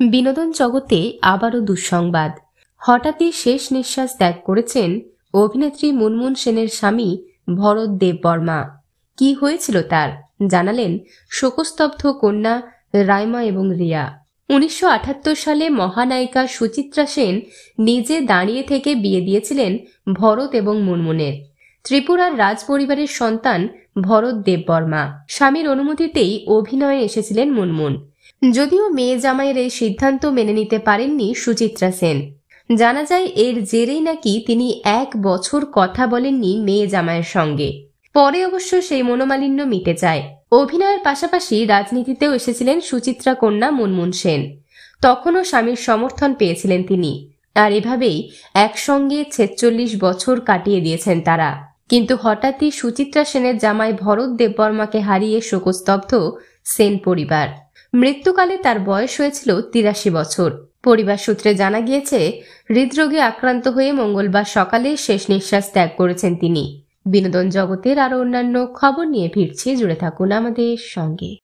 বিনোদন জগতে আবারও দুঃসংবাদ। হঠাৎই শেষ নিঃশ্বাস ত্যাগ করেছেন অভিনেত্রী মুনমুন সেনের স্বামী ভরত দেববর্মা। কি হয়েছিল তার জানালেন শোকস্তব্ধ কন্যা রাইমা এবং রিয়া। 1978 সালে মহানায়িকা সুচিত্রা সেন নিজে দাঁড়িয়ে থেকে বিয়ে দিয়েছিলেন ভরত এবং মুনমুনের। ত্রিপুরার রাজ পরিবারের সন্তান ভরত দেববর্মা। স্বামীর অনুমতিতেই অভিনয়ে এসেছিলেন মুনমুন। যদিও মেয়ে জামাইয়ের এই সিদ্ধান্ত মেনে নিতে পারেননি সুচিত্রা সেন। জানা যায় এর জেরেই নাকি তিনি 1 বছর কথা বলেননি মেয়ে জামাইয়ের সঙ্গে। পরে অবশ্য সেই মনোমালিন্য মিটে যায়। অভিনয়ের পাশাপাশি রাজনীতিতেও এসেছিলেন সুচিত্রা কন্যা মুনমুন সেন। তখনও স্বামীর সমর্থন পেয়েছিলেন তিনি। আর এভাবেই একসঙ্গে 46 বছর কাটিয়ে দিয়েছেন তারা। কিন্তু হঠাৎই সুচিত্রা সেনের জামাই ভরত দেববর্মাকে হারিয়ে শোকস্তব্ধ সেন পরিবার। মৃত্যুকালে তার বয়স হয়েছিল 83 বছর। পরিবার সূত্রে জানা গিয়েছে হৃদরোগে আক্রান্ত হয়ে মঙ্গলবার সকালে শেষ নিঃশ্বাস ত্যাগ করেছেন তিনি। বিনোদন জগতের আরো অন্যান্য খবর নিয়ে ফিরছি, জুড়ে থাকুন আমাদের সঙ্গে।